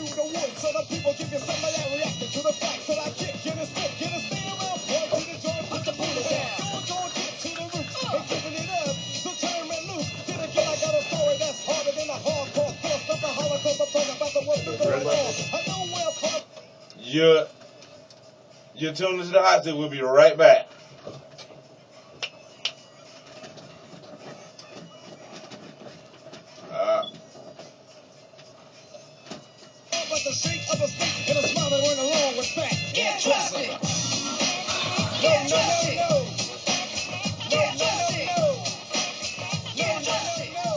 to the wood, so the people give you some of that reaction to the facts that I kick. Get a stick, get a stay around, point to the joint, put the foot down. Don't get to the roots, and giving it up. So turn and loose. Then again, I got a story that's harder than a hardcore force of the Holocaust. I'm talking about the world that's going on. I know where from. You're tuned into the hot seat. We'll be right back. But the shake of a stick and a smile that went along with that. Get trusted. No, no, no, no. No, no, no, no. No, no, no, no.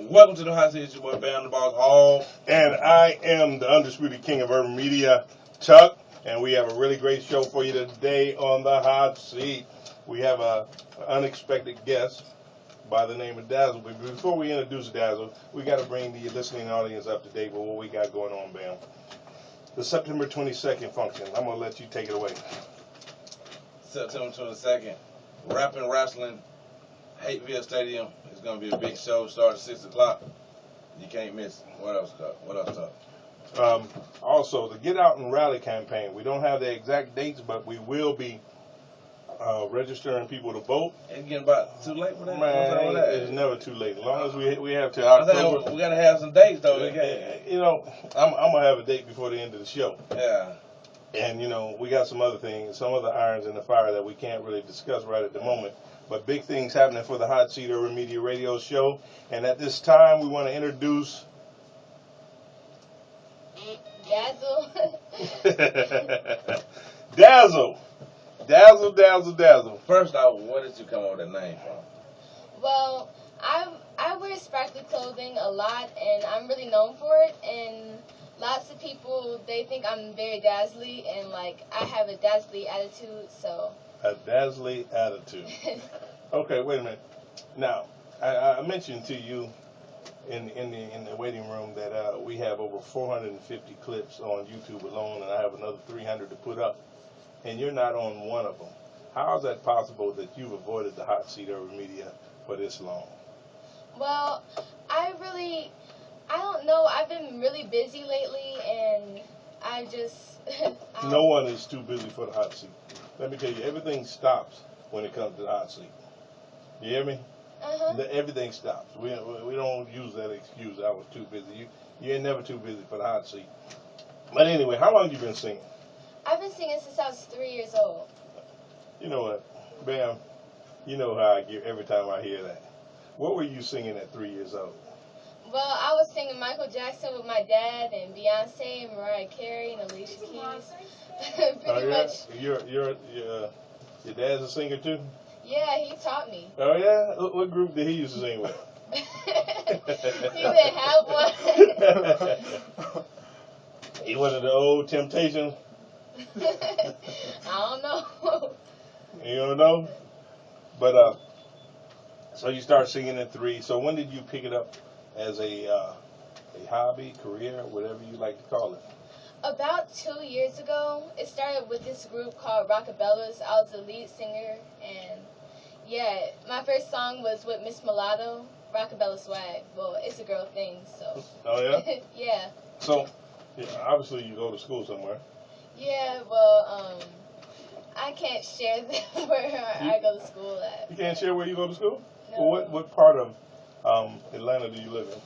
Welcome to the hot seat. It's your boy Bam the Boss Hall. And I am the undisputed king of urban media, Chuck, and we have a really great show for you today on the hot seat. We have an unexpected guest by the name of Dazzle. But before we introduce Dazzle, we got to bring the listening audience up to date with what we got going on, Bam. The September 22nd function. I'm going to let you take it away. September 22nd, Rapping Wrestling, Hateville Stadium. It's going to be a big show. Start at 6 o'clock. You can't miss it. What else, Chuck? Also, the Get Out and Rally campaign. We don't have the exact dates, but we will be registering people to vote. It's getting about too late for that. Man, it's never too late. As long as we have to October. We got to have some dates, though. You know, I'm going to have a date before the end of the show. Yeah. And, you know, we got some other things, some other irons in the fire that we can't really discuss right at the moment. But big things happening for the Hot Seat Urban Media Radio Show. And at this time, we want to introduce Dazzle. Dazzle. First off, where did you come up with that name from? Well, I wear sparkly clothing a lot, and I'm really known for it. And lots of people, they think I'm very dazzly, and like I have a dazzly attitude. So a dazzly attitude. Okay, wait a minute. Now, I mentioned to you in the waiting room that we have over 450 clips on YouTube alone, and I have another 300 to put up, and you're not on one of them. How is that possible that you've avoided the hot seat urban media for this long? Well, I don't know. I've been really busy lately, and I just no one is too busy for the hot seat. Let me tell you, everything stops when it comes to the hot seat. You hear me? Everything stops. We don't use that excuse. I was too busy. You ain't never too busy for the hot seat. But anyway, how long you been singing? I've been singing since I was 3 years old. You know what, Bam? You know how I get every time I hear that. What were you singing at 3 years old? Well, I was singing Michael Jackson with my dad, and Beyonce, and Mariah Carey, and Alicia Keys. Pretty much. Your dad's a singer too? Yeah, he taught me. Oh yeah? What group did he used to sing with? He didn't have one. He was the old Temptations? I don't know. You don't know? But so you start singing at 3. So when did you pick it up as a hobby, career, whatever you like to call it? About 2 years ago, it started with this group called Rockabellas. I was the lead singer, and yeah, my first song was with Miss Mulatto, Rockabella Swag. Well, it's a girl thing, so. Oh yeah? Yeah. So, yeah, obviously you go to school somewhere. Yeah, well, I can't share where I go to school at. You can't share where you go to school? No. Well, what part of Atlanta do you live in?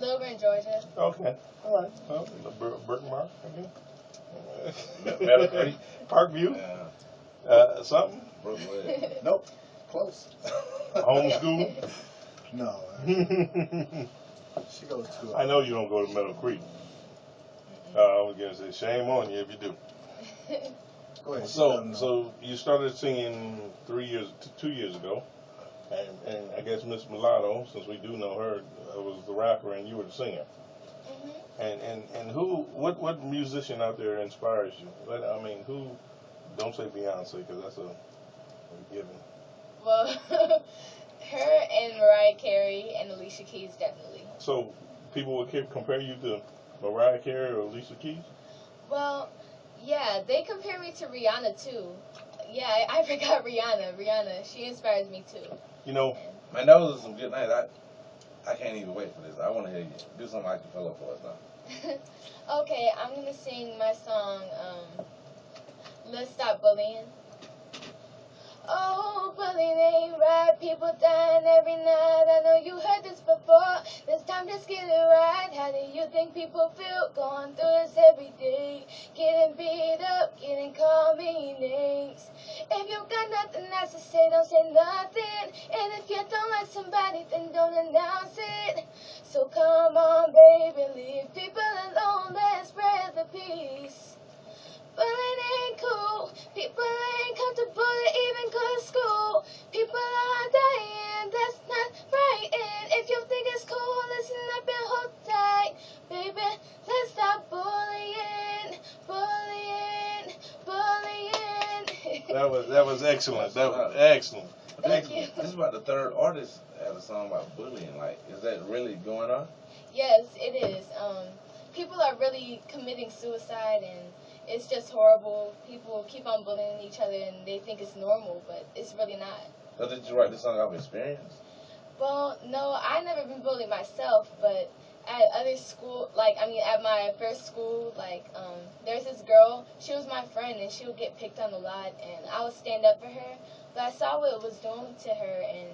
Lilburn, Georgia. Okay. All right. Well, Burtonmark, I Meadow Parkview? Yeah. Something? Brooklyn. Nope. Close. Homeschool? No. She goes to. I know you don't go to Meadow Creek. I was going to say, shame on you if you do. Go ahead. So you started singing 2 years ago, and I guess Miss Mulatto, since we do know her, was the rapper and you were the singer. Mhm. And who, what musician out there inspires you? I mean, who? Don't say Beyonce because that's a given. Well, her and Mariah Carey and Alicia Keys definitely. So people would compare you to Mariah Carey or Alicia Keys. Well, yeah, they compare me to Rihanna too. Yeah, I forgot Rihanna. Rihanna, she inspires me too. You know, And Man, those are some good nights. I can't even wait for this. I want to hear you do something like the fellow for us now. okay, I'm gonna sing my song. Let's Stop Bullying. Oh, bullying ain't right. People dying every night. I know you heard this before. This time just get it right. How do you think people feel going through this every day? Getting beat up, getting called mean names. If you got nothing nice to say, don't say nothing. And if you don't like somebody, then don't announce it. So come on, baby, leave people alone. Let's spread the peace. Bullying ain't cool. People ain't comfortable to even go to school. People are dying. That's not right. And if you think it's cool, listen up and hold tight. Baby, let's stop bullying. Bullying. Bullying. that was excellent. That's That was right. excellent. But Thank you. this is about the third artist had a song about bullying. Like, is that really going on? Yes, it is. People are really committing suicide, and it's just horrible. People keep on bullying each other, and they think it's normal, but it's really not. So did you write this song out of experience? Well, no, I never been bullied myself, but at other school, like I mean, at my first school, like there's this girl. She was my friend, and she would get picked on a lot, and I would stand up for her. But I saw what it was doing to her, and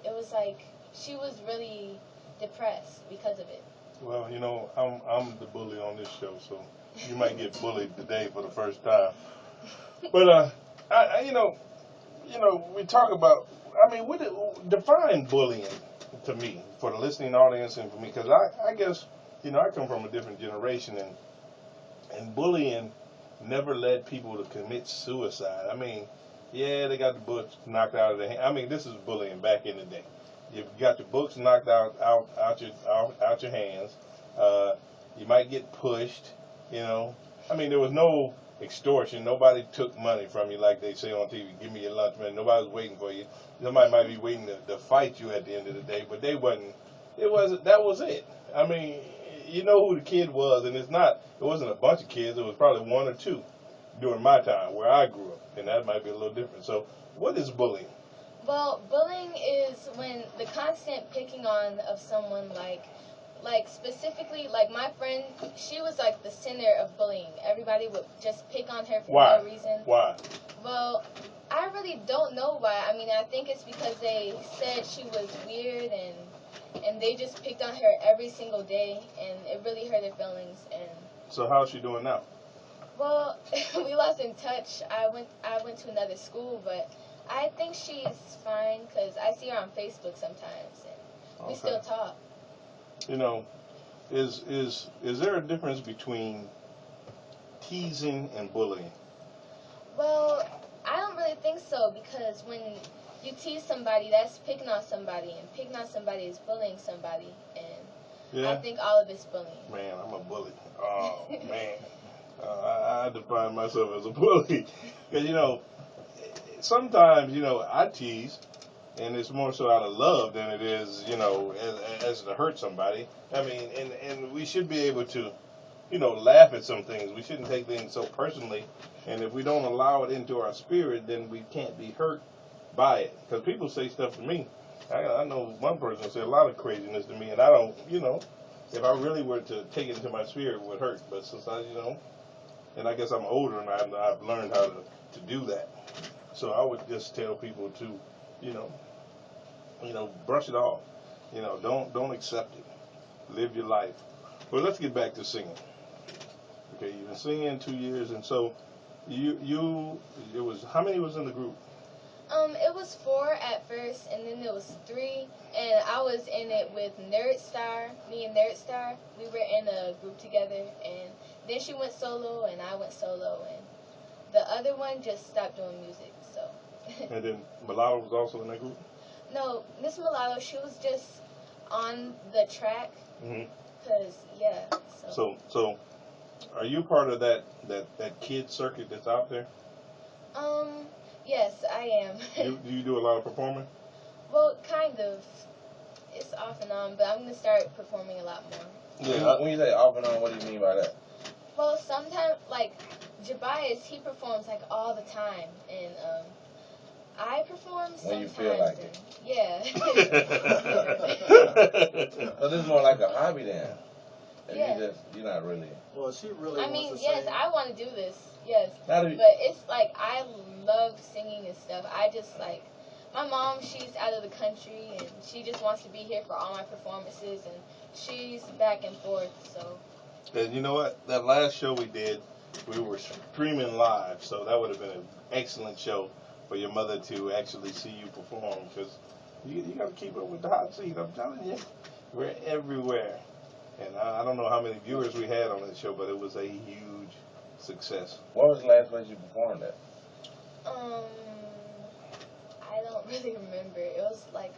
it was like she was really depressed because of it. Well, I'm the bully on this show, so you might get bullied today for the first time. But I we talk about. I mean, define bullying to me for the listening audience and for me? Because I guess I come from a different generation, and bullying never led people to commit suicide. I mean, yeah, they got the books knocked out of their hand. I mean, this is bullying back in the day. You've got your books knocked out your hands. Uh, you might get pushed. You know, I mean, there was no extortion. Nobody took money from you like they say on TV. Give me your lunch, man. Nobody was waiting for you. Somebody might be waiting to fight you at the end of the day, but they wasn't. It wasn't. That was it. I mean, you know who the kid was, and it's not. It wasn't a bunch of kids. It was probably one or two during my time where I grew up, and that might be a little different. So, what is bullying? Well, bullying is when the constant picking on of someone, like specifically like my friend, she was like the center of bullying. Everybody would just pick on her for Why? no reason. Why? Well, I really don't know why. I mean, I think it's because they said she was weird, and they just picked on her every single day, and it really hurt her feelings. And So, how's she doing now? well, we lost in touch. I went to another school, but I think she's fine because I see her on Facebook sometimes, and we Okay. still talk. You know, is there a difference between teasing and bullying? Well, I don't really think so because when you tease somebody, that's picking on somebody, and picking on somebody is bullying somebody, and I Yeah. think all of it's bullying. Man, I'm a bully. Oh man, I define myself as a bully. Cause sometimes I tease, and it's more so out of love than it is as to hurt somebody. I mean, and we should be able to laugh at some things. We shouldn't take things so personally, and if we don't allow it into our spirit, then we can't be hurt by it. Because people say stuff to me. I know one person say a lot of craziness to me, and I don't, if I really were to take it into my spirit, it would hurt. But since and I guess I'm older and I've learned how to do that. So I would just tell people to, you know, brush it off. Don't accept it. Live your life. Well, let's get back to singing. Okay, you've been singing 2 years, and so it was how many was in the group? It was four at first, and then there was three, and I was in it with Nerd Star. Me and Nerd Star, we were in a group together, and then she went solo, and I went solo, and the other one just stopped doing music. So. And then Mulatto was also in that group? No, Miss Mulatto, she was just on the track. Mm-hmm. Cause yeah. So, are you part of that kid circuit that's out there? Um. Yes, I am. Do you do a lot of performing? Well, kind of. It's off and on, but I'm gonna start performing a lot more. Yeah. When you say off and on, what do you mean by that? Well, sometimes like Jabias, he performs like all the time, and I perform When you sometimes. feel like and, it. Yeah. So this is more like a hobby then. If Yeah. you're not really. Well, she really I wants mean, to yes, sing. I want to do this. Yes. Not But if you, it's like I love singing and stuff. I just like my mom. She's out of the country and she just wants to be here for all my performances, and she's back and forth. So And you know what? That last show we did, we were streaming live, so that would have been an excellent show for your mother to actually see you perform. Because you got to keep up with the hot seat. I'm telling you, we're everywhere. And I don't know how many viewers we had on that show, but it was a huge success. what was the last place you performed at? I don't really remember. It was like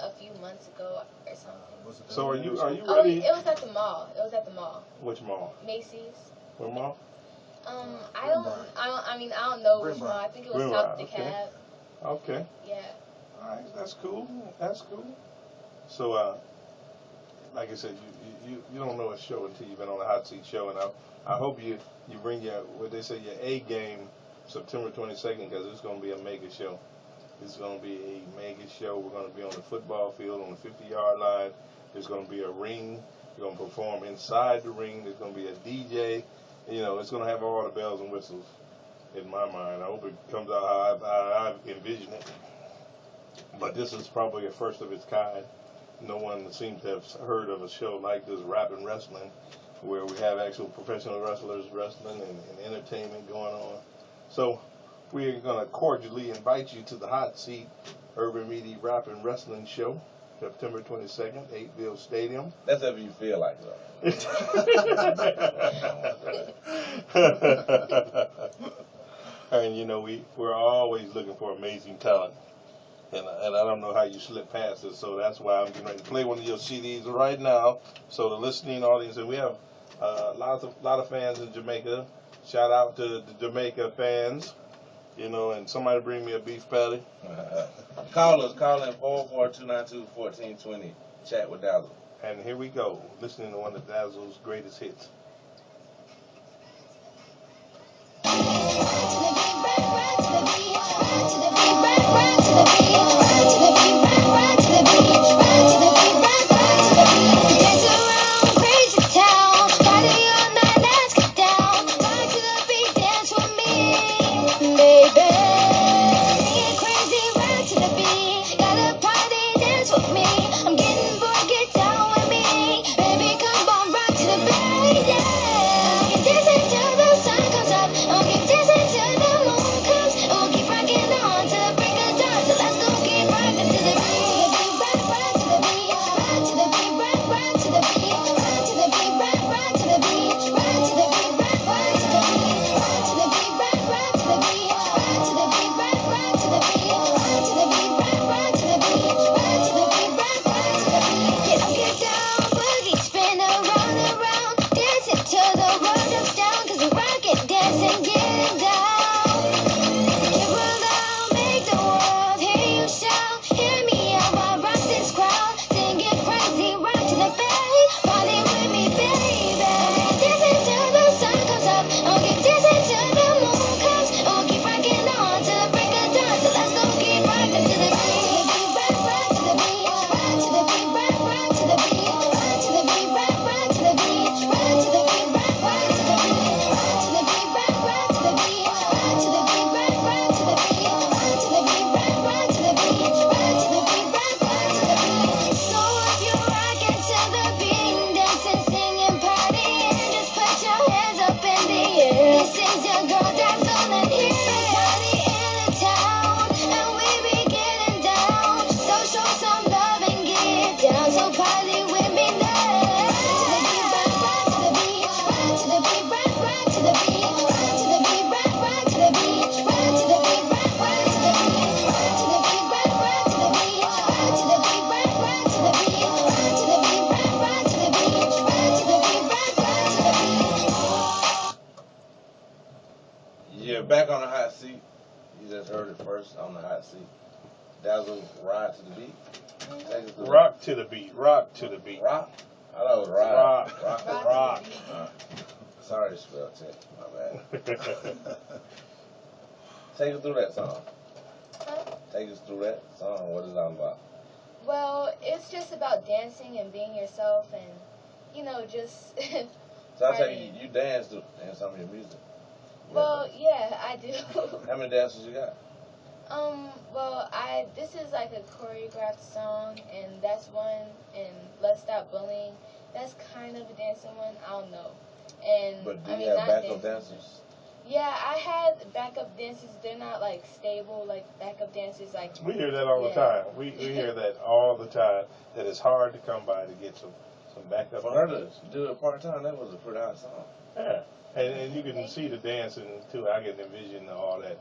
a few months ago or something. Was it So are you Oh, ready? it was at the mall. It was at the mall. Which mall? Macy's. What mall? I mean, I don't know which Greenbrier. mall. I think it was Greenbrier, South okay. DeKalb. Okay. Yeah. All right, that's cool. That's cool. So, like I said, you don't know a show until you've been on a hot seat show, and I hope you bring your what they say your A game September 22nd because it's going to be a mega show. It's going to be a mega show. We're going to be on the football field on the 50-yard line. There's going to be a ring. You're going to perform inside the ring. There's going to be a DJ. You know, it's going to have all the bells and whistles. In my mind, I hope it comes out how I envision it. But this is probably a first of its kind. No one seems to have heard of a show like this, rap and wrestling, where we have actual professional wrestlers wrestling and entertainment going on. So we are going to cordially invite you to the Hot Seat Urban Media Rap and Wrestling Show, September 22nd, 8 Stadium. That's if you feel like it. And you know, we're always looking for amazing talent. And I don't know how you slip past this, so that's why I'm getting ready to play one of your CDs right now. So the listening audience, and we have lot of fans in Jamaica. Shout out to the Jamaica fans, you know, and somebody bring me a beef patty. Call in 44292-1420. Chat with Dizzle. And here we go, listening to one of Dazzle's greatest hits. I'm getting bored, get down with me. Baby, come on, rock to the beat. Yeah, back on the hot seat. You just heard it first on the hot seat. Dazzle, ride to the beat. Take us through that. Rock to the beat. Rock to the beat. Rock? I thought it was ride. Rock. Rock. Rock. Sorry, spell check. My bad. Take us through that song. Huh? Take us through that song. What is it all about? Well, it's just about dancing and being yourself and, you know, just So I take partying. you danced in some of your music. Well, yeah, I do. How many dances you got? Well, this is like a choreographed song, and that's one, and Let's Stop Bullying. That's kind of a dancing one. I don't know. And But do I you mean, have not backup dancing. dancers? Yeah, I had backup dancers. They're not like stable like backup dancers. Like We hear that all the time. We hear that all the time. That it's hard to come by to get some backup. For her to do it part time, that was a pretty hot song. Yeah, and you can Thank see you. the dancing too. I can envision all that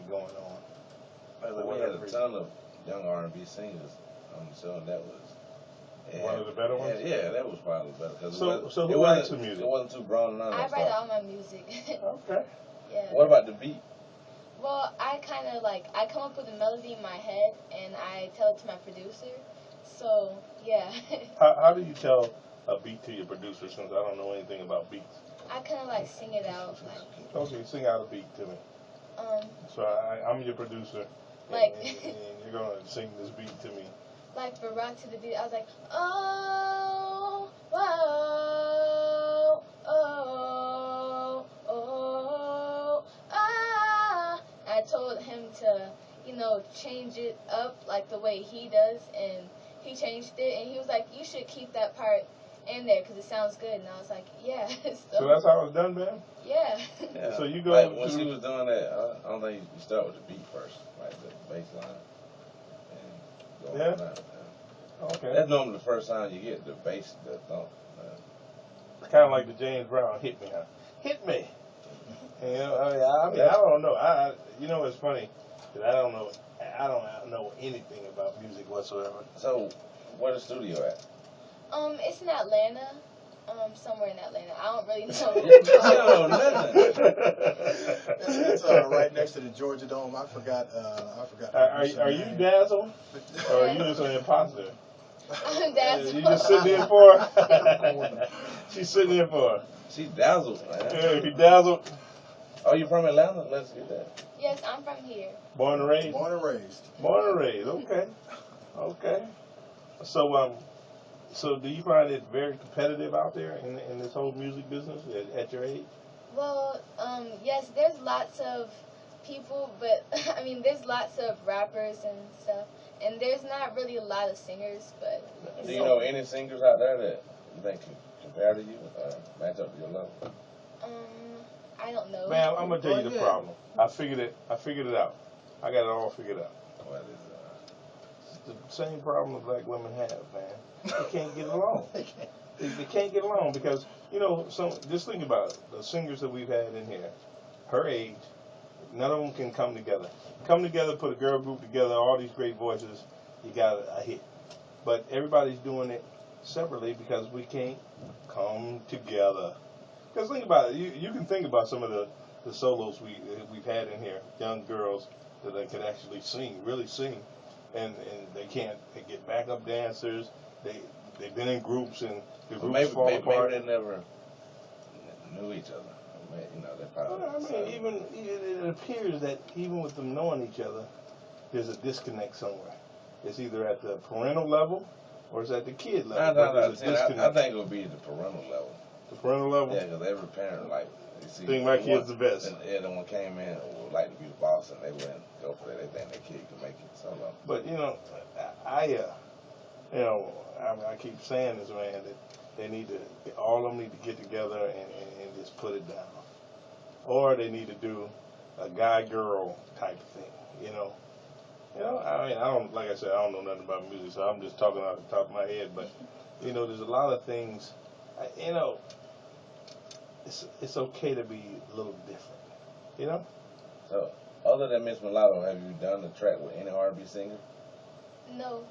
going on. We had a ton of young R&B singers on the show, and that was One of the better ones? Yeah, that was probably better because So who writes the music? It wasn't too broad and I write all my music. Okay. Yeah. What about the beat? Well, I kind of I come up with a melody in my head and I tell it to my producer. So, yeah. How do you tell a beat to your producer since I don't know anything about beats? I kind of sing it out. Okay, sing out a beat to me. Um, So I'm your producer, like, and you're going to sing this beat to me. like for Rock to the Beat, I was like, oh, whoa, oh, oh, ah. I told him to, change it up like the way he does, and he changed it, and he was like, you should keep that part in there because it sounds good. And I was like, yeah. So that's how it's done, man? Yeah. So you go like when she was doing that, I don't think you start with the beat first, like the bass line, and go on from that. Okay. That's normally the first time you get the bass, the thump. It's kind of like the James Brown "Hit Me," huh? Hit me. You know, I mean, I don't know. It's funny that I don't know anything about music whatsoever. So, where the studio at? It's in Atlanta. Somewhere in Atlanta. I don't really know. You don't know nothing. It's right next to the Georgia Dome. I forgot. Are you Dazzle, or are you just an imposter? I'm Dazzle. You just sitting in for her? She's sitting in for her. She dazzled, man. Yeah, you dazzled. Oh, you from Atlanta? Let's get that. Yes, I'm from here. Born and raised. Born and raised. Born and raised. Okay. Okay. So do you find it very competitive out there in this whole music business at your age? Well, yes, there's lots of people, but I mean, there's lots of rappers and stuff, and there's not really a lot of singers. But Do you know any singers out there that you think can compare to you, match up to your level? I don't know. Man, I'm gonna tell you the problem. I figured it out. I got it all figured out. What is it? It's the same problem that black women have, man. They can't get along. They can't get along because just think about it. The singers that we've had in here, her age, none of them can come together. Come together, put a girl group together, all these great voices, you got a hit. But everybody's doing it separately because we can't come together. Because think about it. You can think about some of the solos we've had in here, young girls that they could actually sing, really sing, and they can't. They get backup dancers. They've been in groups and the groups fall apart. Maybe they never knew each other. They probably. Well, I mean, even it appears that even with them knowing each other, there's a disconnect somewhere. It's either at the parental level or it's at the kid level. But there's a disconnect. I think it would be the parental level. The parental level. Yeah, because every parent think my kid's the best. The one came in would like to be the boss, and they wouldn't go for that. They think their kid can make it solo. But I keep saying this, man, that they need to, all of them need to get together and just put it down. Or they need to do a guy-girl type of thing, I mean, like I said, I don't know nothing about music, so I'm just talking out the top of my head, but, there's a lot of things, it's okay to be a little different, So, other than Miss Mulatto, have you done a track with any R&B singer? No.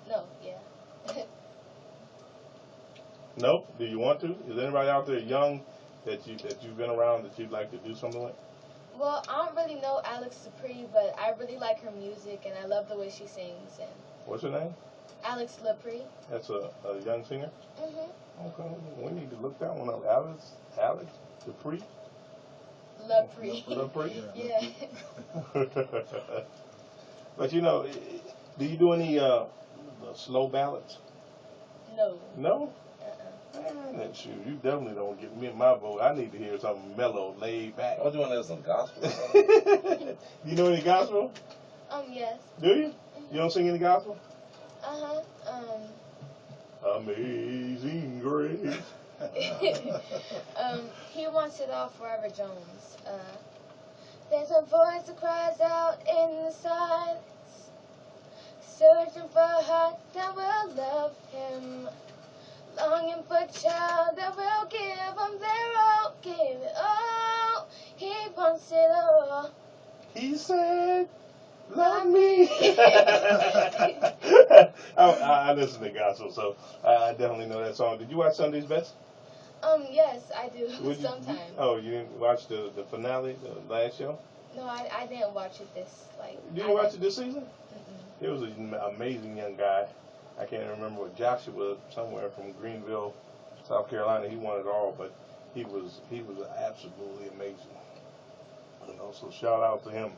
No. Yeah. Nope. Do you want to? Is anybody out there young that you've been around that you'd like to do something with? Well, I don't really know Alex Dupree, but I really like her music, and I love the way she sings. And What's her name? Alex Dupree. That's a young singer? Mhm. Okay, we need to look that one up. Alex Dupree? Dupree. Dupree? Yeah. But you know, do you do any the slow ballads? No. No? Uh-uh. Man, shoot, you definitely don't get me my vote. I need to hear something mellow, laid back. I was doing some gospel or something. You know any gospel? Yes. Do you? Mhm. You don't sing any gospel? Uh-huh. Amazing Grace. He Wants It All, Forever Jones. There's a voice that cries out in the silence, searching for a heart that will love him, longing for a child that will give him their all, give it all. He wants it all. He said, "Love me." I listen to gospel, so I definitely know that song. Did you watch Sunday's Best? Yes, I do. Would you, Sometimes. oh, you didn't watch the finale, the last show? No, I didn't watch it this, like, You I didn't watch didn't. it this season? Mm-mm. It was an amazing young guy. I can't remember what Joshua, somewhere from Greenville, South Carolina. He won it all, but he was absolutely amazing. And also shout out to him.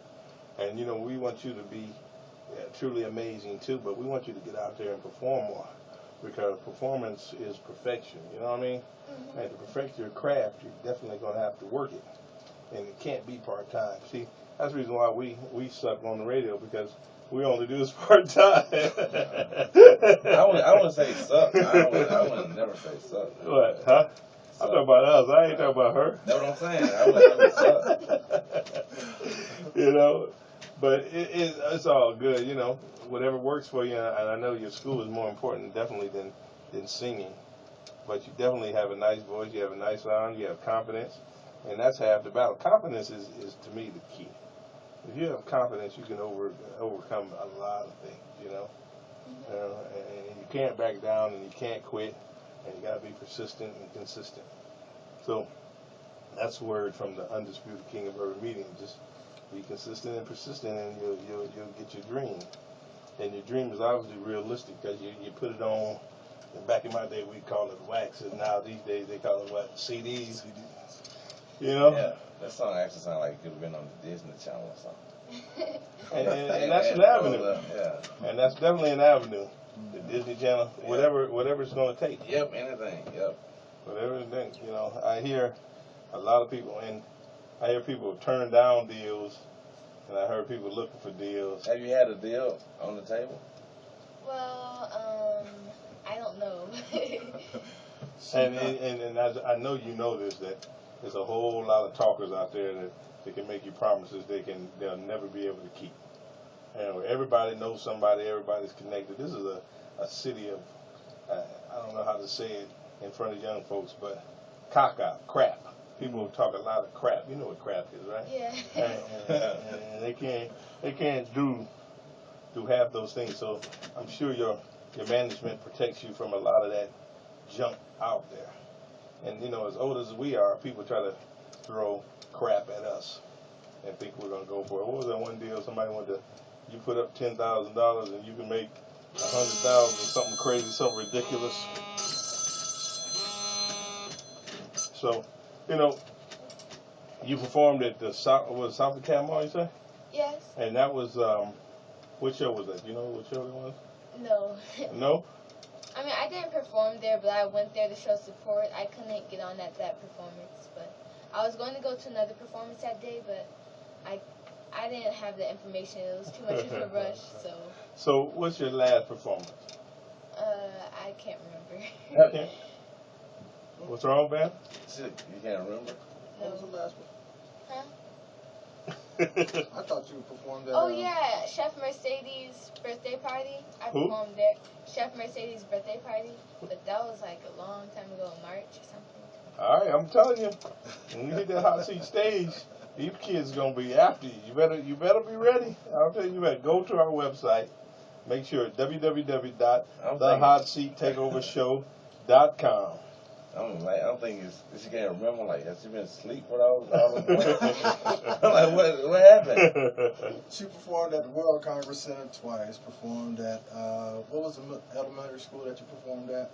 And you know, we want you to be truly amazing too, but we want you to get out there and perform more, because performance is perfection. You know what I mean? Mm-hmm. And to perfect your craft, you're definitely going to have to work it, and it can't be part time. See, that's the reason why we suck on the radio, because we only do this part time. I wouldn't say suck. I wouldn't never say suck. What? Huh? I'm talking about us. I ain't talking about her. That's what I'm saying. I wouldn't never suck. You know, but it's all good. You know, whatever works for you. And I know your school is more important, definitely, than singing. But you definitely have a nice voice. You have a nice sound. You have confidence, and that's half the battle. Confidence is to me the key. If you have confidence, you can overcome a lot of things. Mm-hmm. And you can't back down, and you can't quit, and you got to be persistent and consistent. So that's a word from the undisputed king of urban media. Just be consistent and persistent, and you'll get your dream. And your dream is obviously realistic, because you put it on. And back in my day, we call it wax, and now these days they call it what? CDs. You know. Yeah, that song actually sounded like it could have been on the Disney Channel or something. And that's an avenue. Yeah. And that's definitely an avenue. The Disney Channel, Yeah. whatever it's going to take. Yep, anything. Yep. Whatever it takes. I hear a lot of people, and I hear people turn down deals, and I heard people looking for deals. Have you had a deal on the table? Well, I don't know. And I know you know this, that there's a whole lot of talkers out there that can make you promises they'll never be able to keep. Everybody knows somebody. Everybody's connected. This is a city of I don't know how to say it in front of young folks, but caca, crap. People talk a lot of crap. You know what crap is, right? Yeah. And they can't do half those things. So I'm sure your management protects you from a lot of that junk out there. And as old as we are, people try to throw crap at us and think we're gonna go for it. What was that one deal? Somebody wanted to, you put up $10,000 and you can make 100,000, something crazy, something ridiculous. So, you know, you performed at the South of Calmar, you say? Yes. And that was what show was that? Do you know what show it was? No. No. I mean, I didn't perform there, but I went there to show support. I couldn't get on at that performance, but I was going to go to another performance that day, but I didn't have the information. It was too much of a rush, so. So, what's your last performance? I can't remember. Okay. What's wrong, man? You can't remember? What was the last one? Huh? I thought you performed at. Oh yeah, Chef Mercedes' birthday party. I Who? performed there. Chef Mercedes' birthday party, but that was like a long time ago, in March or something. All right, I'm telling you, when you hit that hot seat stage, these kids gonna be after you. You better be ready. I'll tell you what. Go to our website. Make sure I'm thinking. www.thehotseattakeovershow.com. I'm like, I'm thinking, she can't remember. Like, has she been asleep for all the months? I'm like, what happened? She performed at the World Congress Center twice. Performed at what was the elementary school that you performed at?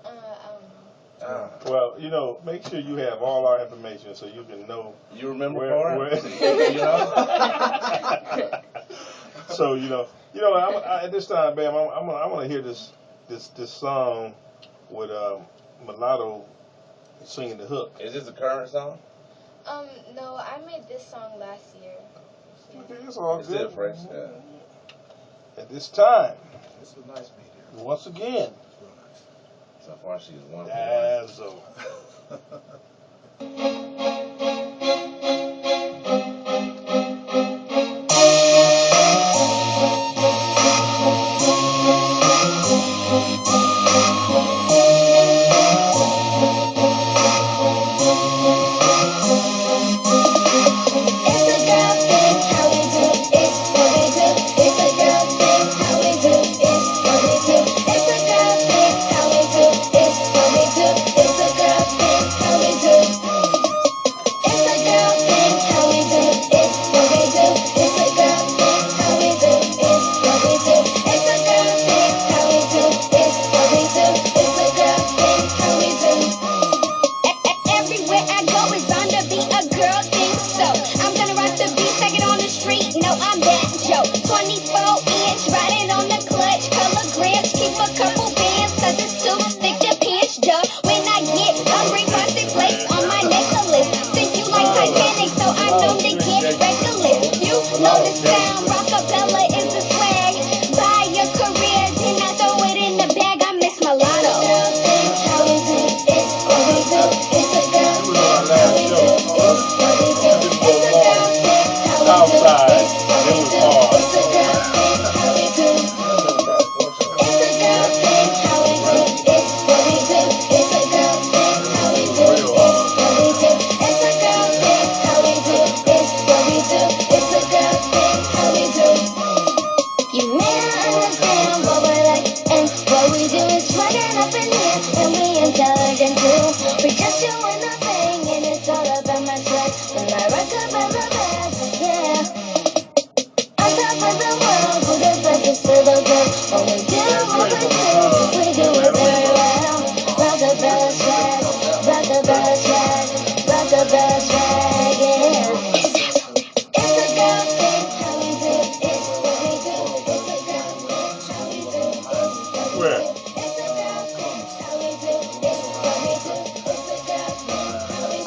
I don't know. Ah. Well, you know, make sure you have all our information so you can know. You remember where you know? So at this time, Bam, I'm gonna hear this song with Mulatto singing the hook. Is this a current song? No, I made this song last year. Yeah. Okay, it's all It's good. still fresh. Yeah. At this time, It's a nice beat here. once again, It's real nice. So far, she's 1 for 1. Dizzle.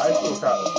High school, college.